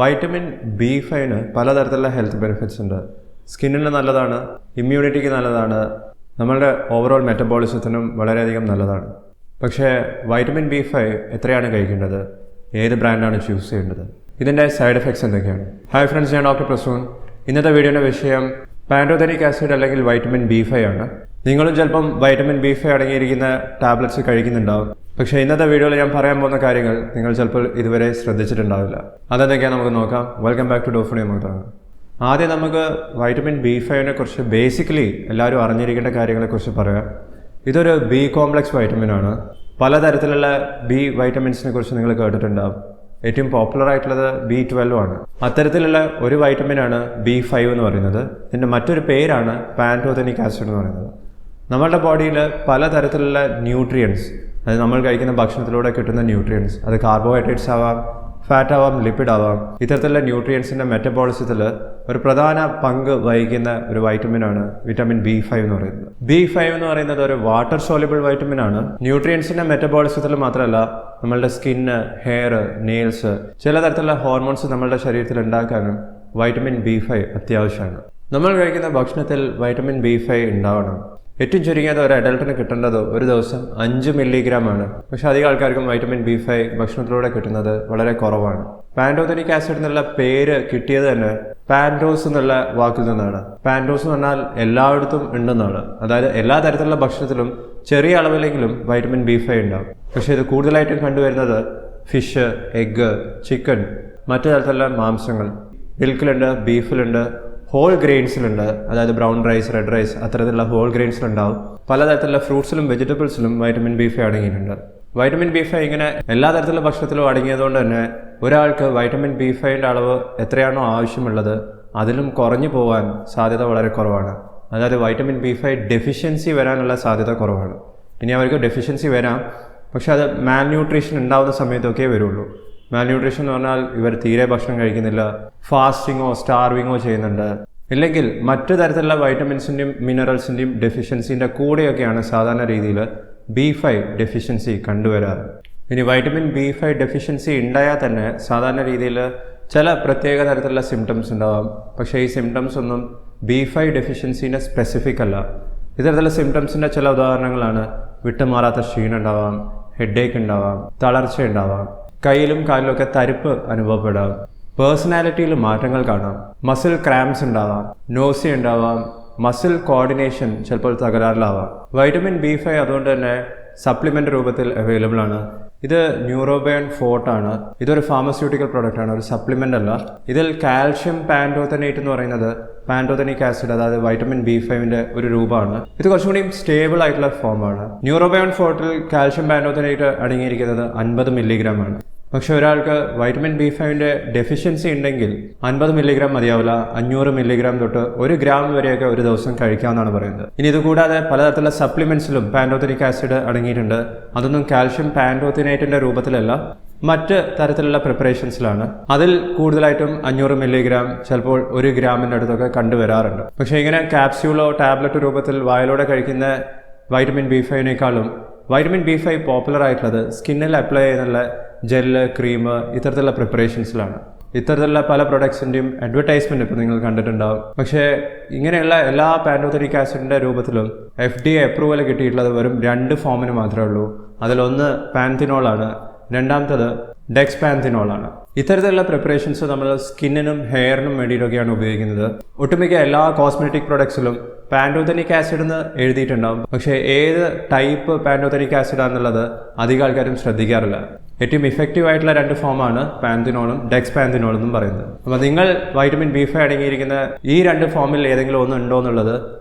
Vitamin B5 പലതരത്തിലുള്ള health benefits ഉണ്ട്. സ്കിന്നിന് നല്ലതാണ്, ഇമ്മ്യൂണിറ്റിക്ക് നല്ലതാണ്, നമ്മളുടെ ഓവറോൾ മെറ്റബോളിസത്തിനും വളരെയധികം നല്ലതാണ്. പക്ഷേ വൈറ്റമിൻ B5 എത്രയാണ് കഴിക്കേണ്ടത്, ഏത് ബ്രാൻഡാണ് ചൂസ് ചെയ്യേണ്ടത്, ഇതിൻ്റെ സൈഡ് എഫക്ട്സ് എന്തൊക്കെയാണ്? ഹായ് ഫ്രണ്ട്സ്, ഞാൻ ഡോക്ടർ പ്രസൂൺ. ഇന്നത്തെ വീഡിയോയുടെ വിഷയം പാൻറ്റോതെനിക് ആസിഡ് അല്ലെങ്കിൽ വൈറ്റമിൻ B5 ആണ്. നിങ്ങളും ചിലപ്പം വൈറ്റമിൻ B5 അടങ്ങിയിരിക്കുന്ന ടാബ്ലറ്റ്സ് കഴിക്കുന്നുണ്ടാവും. പക്ഷേ ഇന്നത്തെ വീഡിയോയിൽ ഞാൻ പറയാൻ പോകുന്ന കാര്യങ്ങൾ നിങ്ങൾ ചിലപ്പോൾ ഇതുവരെ ശ്രദ്ധിച്ചിട്ടുണ്ടാവില്ല. അതെന്തൊക്കെയാണ് നമുക്ക് നോക്കാം. വെൽക്കം ബാക്ക് ടു ഡോഫുണി നമുക്ക്. ആദ്യം നമുക്ക് വൈറ്റമിൻ B5 കുറിച്ച് ബേസിക്കലി എല്ലാവരും അറിഞ്ഞിരിക്കേണ്ട കാര്യങ്ങളെക്കുറിച്ച് പറയാം. ഇതൊരു B കോംപ്ലക്സ് വൈറ്റമിനാണ്. പലതരത്തിലുള്ള B വൈറ്റമിൻസിനെ കുറിച്ച് നിങ്ങൾ കേട്ടിട്ടുണ്ടാവും. ഏറ്റവും പോപ്പുലർ ആയിട്ടുള്ളത് B12 ആണ്. അത്തരത്തിലുള്ള ഒരു വൈറ്റമിനാണ് B5 എന്ന് പറയുന്നത്. ഇതിൻ്റെ മറ്റൊരു പേരാണ് പാൻറ്റോതെനിക് ആസിഡ് എന്ന് പറയുന്നത്. നമ്മളുടെ ബോഡിയിൽ പലതരത്തിലുള്ള ന്യൂട്രിയൻസ്, അതായത് നമ്മൾ കഴിക്കുന്ന ഭക്ഷണത്തിലൂടെ കിട്ടുന്ന ന്യൂട്രിയൻസ്, അത് കാർബോഹൈഡ്രേറ്റ്സ് ആവാം, ഫാറ്റ് ആവാം, ലിപ്പിഡ് ആവാം, ഇത്തരത്തിലുള്ള ന്യൂട്രിയൻസിൻ്റെ മെറ്റബോളിസത്തിൽ ഒരു പ്രധാന പങ്ക് വഹിക്കുന്ന ഒരു വൈറ്റമിനാണ് വിറ്റമിൻ B5 എന്ന് പറയുന്നത്. B5 എന്ന് പറയുന്നത് ഒരു വാട്ടർ സോല്യുബിൾ വൈറ്റമിൻ ആണ്. ന്യൂട്രിയൻസിൻ്റെ മെറ്റബോളിസത്തിൽ മാത്രമല്ല, നമ്മളുടെ സ്കിന്ന്, ഹെയർ, നെയിൽസ്, ചില തരത്തിലുള്ള ഹോർമോൺസ് നമ്മളുടെ ശരീരത്തിൽ ഉണ്ടാക്കാനും വൈറ്റമിൻ B5 അത്യാവശ്യമാണ്. നമ്മൾ കഴിക്കുന്ന ഭക്ഷണത്തിൽ വൈറ്റമിൻ B5 ഉണ്ടാവണം. ഏറ്റവും ചുരുങ്ങിയത് ഒരു അഡൽട്ടിന് കിട്ടേണ്ടത് ഒരു ദിവസം 5 മില്ലിഗ്രാം ആണ്. പക്ഷെ അധികം ആൾക്കാർക്കും വൈറ്റമിൻ B5 ഭക്ഷണത്തിലൂടെ കിട്ടുന്നത് വളരെ കുറവാണ്. പാൻറ്റോതെനിക് ആസിഡ് എന്നുള്ള പേര് കിട്ടിയത് തന്നെ പാൻറ്റോസ് എന്നുള്ള വാക്കിൽ നിന്നാണ്. പാൻറ്റോസ് എന്ന് പറഞ്ഞാൽ എല്ലായിടത്തും ഉണ്ടെന്നാണ്. അതായത് എല്ലാ തരത്തിലുള്ള ഭക്ഷണത്തിലും ചെറിയ അളവിലെങ്കിലും വൈറ്റമിൻ B5 ഉണ്ടാവും. പക്ഷേ ഇത് കൂടുതലായിട്ടും കണ്ടുവരുന്നത് ഫിഷ്, എഗ്ഗ്, ചിക്കൻ, മറ്റു തരത്തിലുള്ള മാംസങ്ങൾ, മിൽക്കിലുണ്ട്, ബീഫിലുണ്ട്, ഹോൾ ഗ്രെയിൻസിലുണ്ട്. അതായത് ബ്രൗൺ റൈസ്, റെഡ് റൈസ്, അത്തരത്തിലുള്ള ഹോൾ ഗ്രെയിൻസിലുണ്ടാവും. പലതരത്തിലുള്ള ഫ്രൂട്ട്സിലും വെജിറ്റബിൾസിലും വൈറ്റമിൻ B5 അടങ്ങിയിട്ടുണ്ട്. വൈറ്റമിൻ B5 ഇങ്ങനെ എല്ലാ തരത്തിലുള്ള ഭക്ഷണത്തിലും അടങ്ങിയതുകൊണ്ട് തന്നെ ഒരാൾക്ക് വൈറ്റമിൻ B5 അളവ് എത്രയാണോ ആവശ്യമുള്ളത് അതിലും കുറഞ്ഞു പോകാൻ സാധ്യത വളരെ കുറവാണ്. അതായത് വൈറ്റമിൻ B5 ഡെഫിഷ്യൻസി വരാനുള്ള സാധ്യത കുറവാണ്. ഇനി അവർക്ക് ഡെഫിഷ്യൻസി വരാം, പക്ഷെ അത് മാൽ ന്യൂട്രീഷൻ ഉണ്ടാവുന്ന സമയത്തൊക്കെ വരുള്ളൂ. മാൽ ന്യൂട്രീഷൻ എന്ന് പറഞ്ഞാൽ ഇവർ തീരെ ഭക്ഷണം കഴിക്കുന്നില്ല, ഫാസ്റ്റിങ്ങോ സ്റ്റാർവിങ്ങോ ചെയ്യുന്നുണ്ട്, ഇല്ലെങ്കിൽ മറ്റു തരത്തിലുള്ള വൈറ്റമിൻസിൻ്റെയും മിനറൽസിൻ്റെയും ഡെഫിഷ്യൻസിൻ്റെ കൂടെയൊക്കെയാണ് സാധാരണ രീതിയിൽ B5 ഡെഫിഷ്യൻസി കണ്ടുവരാറ്. ഇനി വൈറ്റമിൻ B5 ഡെഫിഷ്യൻസി ഉണ്ടായാൽ തന്നെ സാധാരണ രീതിയിൽ ചില പ്രത്യേക തരത്തിലുള്ള സിംറ്റംസ് ഉണ്ടാവാം. പക്ഷേ ഈ സിംറ്റംസ് ഒന്നും B5 ഡെഫിഷ്യൻസിൻ്റെ സ്പെസിഫിക് അല്ല. ഇത്തരത്തിലുള്ള സിംറ്റംസിൻ്റെ ചില ഉദാഹരണങ്ങളാണ് വിട്ടുമാറാത്ത ക്ഷീണം ഉണ്ടാവാം, ഹെഡേക്ക് ഉണ്ടാവാം, തളർച്ച ഉണ്ടാവാം, കയ്യിലും കാലിലൊക്കെ തരിപ്പ് അനുഭവപ്പെടാം, പേഴ്സണാലിറ്റിയിൽ മാറ്റങ്ങൾ കാണാം, മസിൽ ക്രാംസ് ഉണ്ടാവാം, നോസിയ ഉണ്ടാവാം, മസിൽ കോർഡിനേഷൻ ചിലപ്പോൾ തകരാറിലാവാം. വൈറ്റമിൻ B5 അതുകൊണ്ട് തന്നെ സപ്ലിമെൻ്റ് രൂപത്തിൽ അവൈലബിൾ ആണ്. ഇത് ന്യൂറോബയോൺ ഫോർട്ട് ആണ്. ഇതൊരു ഫാർമസ്യൂട്ടിക്കൽ പ്രോഡക്റ്റ് ആണ്, ഒരു സപ്ലിമെൻ്റ് അല്ല. ഇതിൽ കാൽഷ്യം പാൻറ്റോതെനേറ്റ് എന്ന് പറയുന്നത് പാൻറ്റോതെനിക് ആസിഡ്, അതായത് വൈറ്റമിൻ B5 ഒരു രൂപമാണ്. ഇത് കുറച്ചുകൂടി സ്റ്റേബിൾ ആയിട്ടുള്ള ഫോമാണ്. ന്യൂറോബയോൺ ഫോർട്ടിൽ കാൽഷ്യം പാൻറ്റോതെനേറ്റ് അടങ്ങിയിരിക്കുന്നത് 50 മില്ലിഗ്രാം ആണ്. പക്ഷെ ഒരാൾക്ക് വൈറ്റമിൻ B5 ഡെഫിഷ്യൻസി ഉണ്ടെങ്കിൽ 50 മില്ലിഗ്രാം മതിയാവില്ല, 500 മില്ലിഗ്രാം തൊട്ട് 1 ഗ്രാം വരെയൊക്കെ ഒരു ദിവസം കഴിക്കാമെന്നാണ് പറയുന്നത്. ഇനി ഇതുകൂടാതെ പലതരത്തിലുള്ള സപ്ലിമെന്റ്സിലും പാൻറ്റോതെനിക് ആസിഡ് അടങ്ങിയിട്ടുണ്ട്. അതൊന്നും കാൽഷ്യം പാൻറ്റോതെനേറ്റിന്റെ രൂപത്തിലല്ല, മറ്റ് തരത്തിലുള്ള പ്രിപ്പറേഷൻസിലാണ്. അതിൽ കൂടുതലായിട്ടും 500 മില്ലിഗ്രാം, ചിലപ്പോൾ 1 ഗ്രാമിൻ്റെ അടുത്തൊക്കെ കണ്ടുവരാറുണ്ട്. പക്ഷേ ഇങ്ങനെ ക്യാപ്സ്യൂളോ ടാബ്ലറ്റ് രൂപത്തിൽ വായിലൂടെ കഴിക്കുന്ന vitamin B5 vitamin B5 popular ആയിട്ടുള്ളത് സ്കിന്നിൽ അപ്ലൈ ചെയ്യുന്നുള്ള ജെല്ല്, ക്രീം, ഇത്തരത്തിലുള്ള പ്രിപ്പറേഷൻസിലാണ്. ഇത്തരത്തിലുള്ള പല പ്രൊഡക്ട്സിൻ്റെയും അഡ്വർടൈസ്മെൻറ്റ് ഇപ്പോൾ നിങ്ങൾ കണ്ടിട്ടുണ്ടാവും. പക്ഷേ ഇങ്ങനെയുള്ള എല്ലാ പാൻറ്റോതെനിക് ആസിഡിൻ്റെ രൂപത്തിലും FDA അപ്രൂവൽ കിട്ടിയിട്ടുള്ളത് വെറും 2 ഫോമിന് മാത്രമേ ഉള്ളൂ. അതിലൊന്ന് പാൻതിനോളാണ്, രണ്ടാമത്തത് ഡെക്സ്പാൻതിനോളാണ്. ഇത്തരത്തിലുള്ള പ്രിപ്പറേഷൻസ് നമ്മൾ സ്കിന്നിനും ഹെയറിനും വേണ്ടിയിട്ടൊക്കെയാണ് ഉപയോഗിക്കുന്നത്. ഒട്ടുമിക്ക എല്ലാ കോസ്മെറ്റിക് പ്രൊഡക്ട്സിലും പാൻറ്റോതെനിക് ആസിഡ് എന്ന് എഴുതിയിട്ടുണ്ടാവും. പക്ഷേ ഏത് ടൈപ്പ് പാൻറ്റോതെനിക് ആസിഡ് ആണെന്നുള്ളത് അധികം ആൾക്കാരും ശ്രദ്ധിക്കാറില്ല. ഏറ്റവും ഇഫക്റ്റീവ് ആയിട്ടുള്ള 2 ഫോമാണ് പാൻതിനോളും ഡെക്സ്പാൻതിനോളും എന്നും പറയുന്നത്. അപ്പോൾ നിങ്ങൾ വൈറ്റമിൻ B5 അടങ്ങിയിരിക്കുന്ന ഈ 2 ഫോമിൽ ഏതെങ്കിലും ഒന്ന് ഉണ്ടോ എന്നുള്ളത്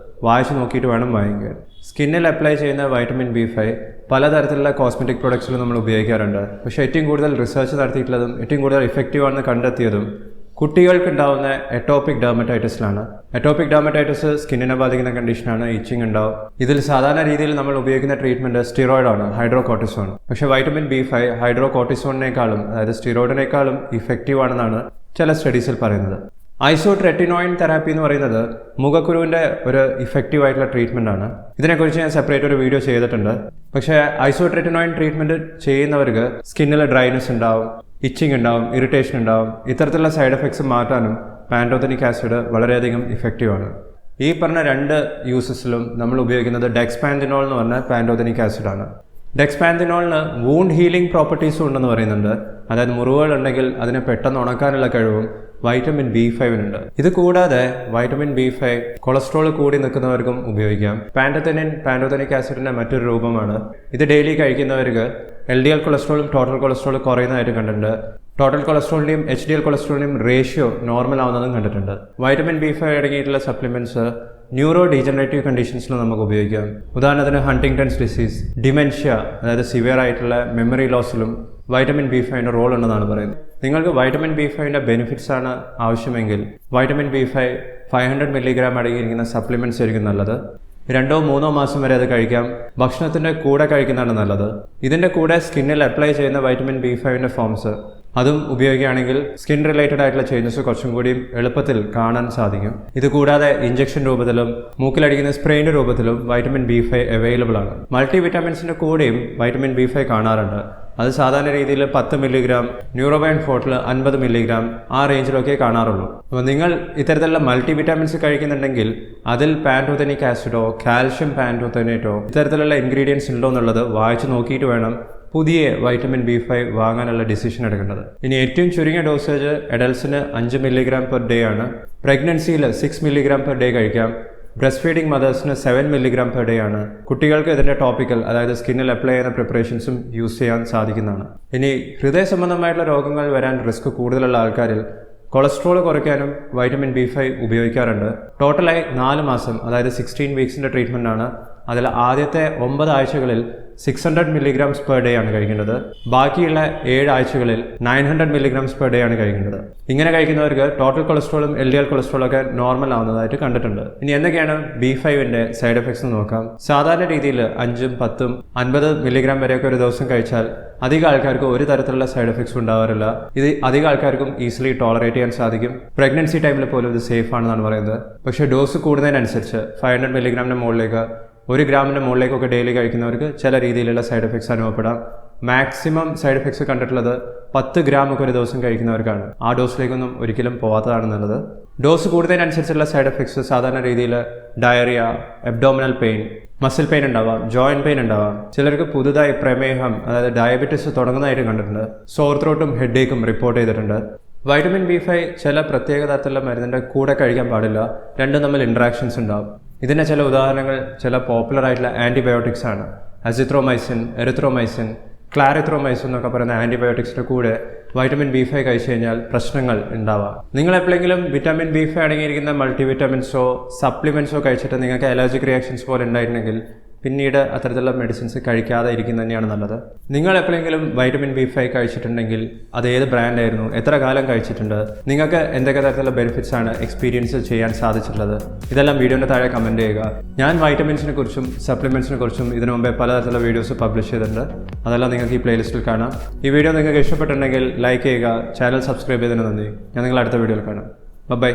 വായിച്ച് നോക്കിയിട്ട് വേണം വാങ്ങിക്കാൻ. സ്കിന്നിൽ അപ്ലൈ ചെയ്യുന്ന വൈറ്റമിൻ B5 പലതരത്തിലുള്ള കോസ്മെറ്റിക് പ്രൊഡക്ട്സിലും നമ്മൾ ഉപയോഗിക്കാറുണ്ട്. പക്ഷേ ഏറ്റവും കൂടുതൽ റിസർച്ച് നടത്തിയിട്ടുള്ളതും ഏറ്റവും കൂടുതൽ ഇഫക്റ്റീവ് ആണെന്ന് കണ്ടെത്തിയതും കുട്ടികൾക്ക് ഉണ്ടാവുന്ന എറ്റോപിക് ഡെർമറ്റൈറ്റിസിലാണ്. എറ്റോപിക് ഡെർമറ്റൈറ്റിസ് സ്കിന്നിനെ ബാധിക്കുന്ന കണ്ടീഷനാണ്. ഇച്ചിങ് ഉണ്ടാവും. ഇതിൽ സാധാരണ രീതിയിൽ നമ്മൾ ഉപയോഗിക്കുന്ന ട്രീറ്റ്മെൻറ്റ് സ്റ്റിറോയിഡാണ്, ഹൈഡ്രോകോർട്ടിസോൺ. പക്ഷേ വൈറ്റമിൻ B5 ഹൈഡ്രോകോർട്ടിസോണിനേക്കാളും, അതായത് സ്റ്റിറോയിഡിനേക്കാളും ഇഫക്റ്റീവ് ആണെന്നാണ് ചില സ്റ്റഡീസിൽ പറയുന്നത്. ഐസോട്രെറ്റിനോയിൻ തെറാപ്പി എന്ന് പറയുന്നത് മുഖക്കുരുവിൻ്റെ ഒരു ഇഫക്റ്റീവ് ആയിട്ടുള്ള ട്രീറ്റ്മെൻ്റ് ആണ്. ഇതിനെക്കുറിച്ച് ഞാൻ സെപ്പറേറ്റ് ഒരു വീഡിയോ ചെയ്തിട്ടുണ്ട്. പക്ഷേ ഐസോട്രെറ്റിനോയിൻ ട്രീറ്റ്മെൻറ്റ് ചെയ്യുന്നവർക്ക് സ്കിന്നിൽ ഡ്രൈനെസ് ഉണ്ടാവും, ഇച്ചിങ് ഉണ്ടാവും, ഇറിറ്റേഷൻ ഉണ്ടാവും. ഇത്തരത്തിലുള്ള സൈഡ് എഫക്ട്സ് മാറ്റാനും പാൻറ്റോത്തനിക് ആസിഡ് വളരെയധികം ഇഫക്റ്റീവാണ്. ഈ പറഞ്ഞ 2 യൂസസിലും നമ്മൾ ഉപയോഗിക്കുന്നത് ഡെക്സ്പാന്തിനോൾ എന്ന് പറഞ്ഞ പാൻറ്റോത്തനിക് ആസിഡാണ്. ഡെക്സ്പാന്തിനോളിന് വൂണ്ട് ഹീലിംഗ് പ്രോപ്പർട്ടീസും ഉണ്ടെന്ന് പറയുന്നുണ്ട്. അതായത് മുറിവുകൾ ഉണ്ടെങ്കിൽ അതിനെ പെട്ടെന്ന് ഉണക്കാനുള്ള കഴിവും വൈറ്റമിൻ B5 ഉണ്ട്. ഇത് കൂടാതെ വൈറ്റമിൻ B5 കൊളസ്ട്രോൾ കൂടി നിൽക്കുന്നവർക്കും ഉപയോഗിക്കാം. പാൻറ്റോത്തനിക് ആസിഡിന്റെ മറ്റൊരു രൂപമാണ്. ഇത് ഡെയിലി കഴിക്കുന്നവർക്ക് LDL കൊളസ്ട്രോളും ടോട്ടൽ കൊളസ്ട്രോളും കുറയുന്നതായിട്ട് കണ്ടിട്ടുണ്ട്. ടോട്ടൽ കൊളസ്ട്രോളിന്റെയും HDL കൊളസ്ട്രോളിന്റെയും റേഷ്യോ നോർമൽ ആവുന്നതും കണ്ടിട്ടുണ്ട്. വൈറ്റമിൻ B5 അടങ്ങിയിട്ടുള്ള സപ്ലിമെന്റ്സ് ന്യൂറോ ഡീജനറേറ്റീവ് കണ്ടീഷൻസിൽ നമുക്ക് ഉപയോഗിക്കാം. ഉദാഹരണത്തിന് ഹണ്ടിങ്ടൺസ് ഡിസീസ്, ഡിമെൻഷ്യ, അതായത് സിവിയർ ആയിട്ടുള്ള മെമ്മറി ലോസിലും വൈറ്റമിൻ B5 റോൾ ഉണ്ടെന്നാണ് പറയുന്നത്. നിങ്ങൾക്ക് വൈറ്റമിൻ B5 ബെനിഫിറ്റ്സ് ആണ് ആവശ്യമെങ്കിൽ വൈറ്റമിൻ B5 500 മില്ലിഗ്രാം അടങ്ങിയിരിക്കുന്ന സപ്ലിമെന്റ്സ് ആയിരിക്കും നല്ലത്. 2-3 മാസം വരെ അത് കഴിക്കാം. ഭക്ഷണത്തിൻ്റെ കൂടെ കഴിക്കുന്നതാണ് നല്ലത്. ഇതിൻ്റെ കൂടെ സ്കിന്നിൽ അപ്ലൈ ചെയ്യുന്ന വൈറ്റമിൻ B5 ഫോംസ് അതും ഉപയോഗിക്കുകയാണെങ്കിൽ സ്കിൻ റിലേറ്റഡ് ആയിട്ടുള്ള ചേഞ്ചസ് കുറച്ചും കൂടി എളുപ്പത്തിൽ കാണാൻ സാധിക്കും. ഇത് കൂടാതെ ഇഞ്ചക്ഷൻ രൂപത്തിലും മൂക്കിലടിക്കുന്ന സ്പ്രേയുടെ രൂപത്തിലും വൈറ്റമിൻ B5 അവൈലബിൾ ആണ്. മൾട്ടി വിറ്റാമിൻസിൻ്റെ കൂടെയും വൈറ്റമിൻ B5 കാണാറുണ്ട്. അത് സാധാരണ രീതിയിൽ 10 മില്ലിഗ്രാം, ന്യൂറോബൈൻ ഫോർട്ടിൽ 50 മില്ലിഗ്രാം, ആ റേഞ്ചിലൊക്കെ കാണാറുള്ളൂ. അപ്പോൾ നിങ്ങൾ ഇത്തരത്തിലുള്ള മൾട്ടി വിറ്റാമിൻസ് കഴിക്കുന്നുണ്ടെങ്കിൽ അതിൽ പാൻറ്റോത്തനിക് ആസിഡോ കാൽഷ്യം പാൻറ്റോത്തനേറ്റോ ഇത്തരത്തിലുള്ള ഇൻഗ്രീഡിയൻസ് ഉണ്ടോ എന്നുള്ളത് വായിച്ച് നോക്കിയിട്ട് വേണം പുതിയ വൈറ്റമിൻ B5 വാങ്ങാനുള്ള ഡിസിഷൻ എടുക്കേണ്ടത്. ഇനി ഏറ്റവും ചുരുങ്ങിയ ഡോസേജ് അഡൽട്സിന് 5 മില്ലിഗ്രാം പെർ ഡേ ആണ്. പ്രഗ്നൻസിയിൽ 6 മില്ലിഗ്രാം പെർ ഡേ കഴിക്കാം. ബ്രസ്റ്റ് ഫീഡിംഗ് മദേഴ്സിന് 7 മില്ലിഗ്രാം പെർ ഡേ ആണ്. കുട്ടികൾക്ക് ഇതിൻ്റെ ടോപ്പിക്കൽ, അതായത് സ്കിന്നിൽ അപ്ലൈ ചെയ്യുന്ന പ്രിപ്പറേഷൻസും യൂസ് ചെയ്യാൻ സാധിക്കുന്നതാണ്. ഇനി ഹൃദയ സംബന്ധമായിട്ടുള്ള രോഗങ്ങൾ വരാൻ റിസ്ക് കൂടുതലുള്ള ആൾക്കാരിൽ കൊളസ്ട്രോൾ കുറയ്ക്കാനും വൈറ്റമിൻ B5 ഉപയോഗിക്കാറുണ്ട്. ടോട്ടലായി 4 മാസം, അതായത് 16 വീക്സിൻ്റെ ട്രീറ്റ്മെൻ്റ് ആണ്. അതിൽ ആദ്യത്തെ 9 ആഴ്ചകളിൽ 600 മില്ലിഗ്രാംസ് പെർ ഡേ ആണ് കഴിക്കേണ്ടത്. ബാക്കിയുള്ള 7 ആഴ്ചകളിൽ 900 മില്ലിഗ്രാംസ് പെർ ഡേ ആണ് കഴിക്കേണ്ടത്. ഇങ്ങനെ കഴിക്കുന്നവർക്ക് ടോട്ടൽ കൊളസ്ട്രോളും LDL കൊളസ്ട്രോളും ഒക്കെ നോർമൽ ആവുന്നതായിട്ട് കണ്ടിട്ടുണ്ട്. ഇനി എന്തൊക്കെയാണ് B5 സൈഡ് എഫക്ട്സ് എന്ന് നോക്കാം. സാധാരണ രീതിയിൽ 5, 10, 50 മില്ലിഗ്രാം വരെയൊക്കെ ഒരു ദിവസം കഴിച്ചാൽ അധികം ആൾക്കാർക്ക് ഒരു തരത്തിലുള്ള സൈഡ് എഫക്ട്സ് ഉണ്ടാവാറില്ല. ഇത് അധികം ആൾക്കാർക്കും ഈസിലി ടോളറേറ്റ് ചെയ്യാൻ സാധിക്കും. പ്രഗ്നൻസി ടൈമിൽ പോലും ഇത് സേഫ് ആണെന്നാണ് പറയുന്നത്. പക്ഷേ ഡോസ് കൂടുന്നതിനനുസരിച്ച് 500 മില്ലിഗ്രാമിൻ്റെ മുകളിലേക്ക് 1 ഗ്രാമിൻ്റെ മുകളിലേക്കൊക്കെ ഡെയിലി കഴിക്കുന്നവർക്ക് ചില രീതിയിലുള്ള സൈഡ് എഫക്ട്സ് അനുഭവപ്പെടാം. മാക്സിമം സൈഡ് എഫക്ട്സ് കണ്ടിട്ടുള്ളത് 10 ഗ്രാമൊക്കെ ഒരു ദിവസം കഴിക്കുന്നവർക്കാണ്. ആ ഡോസിലേക്കൊന്നും ഒരിക്കലും പോകാത്തതാണ് നല്ലത്. ഡോസ് കൂടുന്നതിനനുസരിച്ചുള്ള സൈഡ് എഫക്ട്സ് സാധാരണ രീതിയിൽ diarrhoea, abdominal pain, muscle pain ഉണ്ടാവാം, ജോയിൻറ്റ് പെയിൻ ഉണ്ടാവാം. ചിലർക്ക് പുതുതായി പ്രമേഹം, അതായത് ഡയബറ്റിസ് തുടങ്ങുന്നതായിട്ട് കണ്ടിട്ടുണ്ട്. സോർ ത്രോട്ടും ഹെഡേക്കും റിപ്പോർട്ട് ചെയ്തിട്ടുണ്ട്. വൈറ്റമിൻ B5 ചില പ്രത്യേക തരത്തിലുള്ള മരുന്നിൻ്റെ കൂടെ കഴിക്കാൻ പാടില്ല. രണ്ടും തമ്മിൽ ഇൻട്രാക്ഷൻസ് ഉണ്ടാവും. ഇതിൻ്റെ ചില ഉദാഹരണങ്ങൾ ചില പോപ്പുലർ ആയിട്ടുള്ള ആൻറ്റിബയോട്ടിക്സ് ആണ്. അസിത്രോമൈസിൻ, എറിത്രോമൈസിൻ, ക്ലാരിത്രോമൈസിൻ എന്നൊക്കെ പറയുന്ന ആൻറ്റിബയോട്ടിക്സിൻ്റെ കൂടെ വൈറ്റമിൻ B5 കഴിച്ചു കഴിഞ്ഞാൽ പ്രശ്നങ്ങൾ ഉണ്ടാവാം. നിങ്ങൾ എപ്പോഴെങ്കിലും വിറ്റാമിൻ B5 അടങ്ങിയിരിക്കുന്ന മൾട്ടി വിറ്റാമിൻസോ സപ്ലിമെൻറ്റ്സോ കഴിച്ചിട്ട് നിങ്ങൾക്ക് അലർജിക് റിയാക്ഷൻസ് പോലെ ഉണ്ടായിട്ടുണ്ടെങ്കിൽ പിന്നീട് അത്തരത്തിലുള്ള മെഡിസിൻസ് കഴിക്കാതെ ഇരിക്കുന്നത് തന്നെയാണ് നല്ലത്. നിങ്ങൾ എപ്പോഴെങ്കിലും വൈറ്റമിൻ B5 കഴിച്ചിട്ടുണ്ടെങ്കിൽ അത് ഏത് ബ്രാൻഡായിരുന്നു, എത്ര കാലം കഴിച്ചിട്ടുണ്ട്, നിങ്ങൾക്ക് എന്തൊക്കെ തരത്തിലുള്ള ബെനിഫിറ്റ്സ് ആണ് എക്സ്പീരിയൻസ് ചെയ്യാൻ സാധിച്ചിട്ടുള്ളത്, ഇതെല്ലാം വീഡിയോൻ്റെ താഴെ കമൻറ്റ് ചെയ്യുക. ഞാൻ വൈറ്റമിൻസിനെ കുറിച്ചും സപ്ലിമെൻറ്റ്സിനെ കുറിച്ചും ഇതിനു മുമ്പേ പലതരത്തിലുള്ള വീഡിയോസ് പബ്ലിഷ് ചെയ്തിട്ടുണ്ട്. അതെല്ലാം നിങ്ങൾക്ക് ഈ പ്ലേലിസ്റ്റിൽ കാണാം. ഈ വീഡിയോ നിങ്ങൾക്ക് ഇഷ്ടപ്പെട്ടിട്ടുണ്ടെങ്കിൽ ലൈക്ക് ചെയ്യുക, ചാനൽ സബ്സ്ക്രൈബ് ചെയ്തതിന് നന്ദി. ഞാൻ നിങ്ങളെ അടുത്ത വീഡിയോയിൽ കാണാം. ബൈ.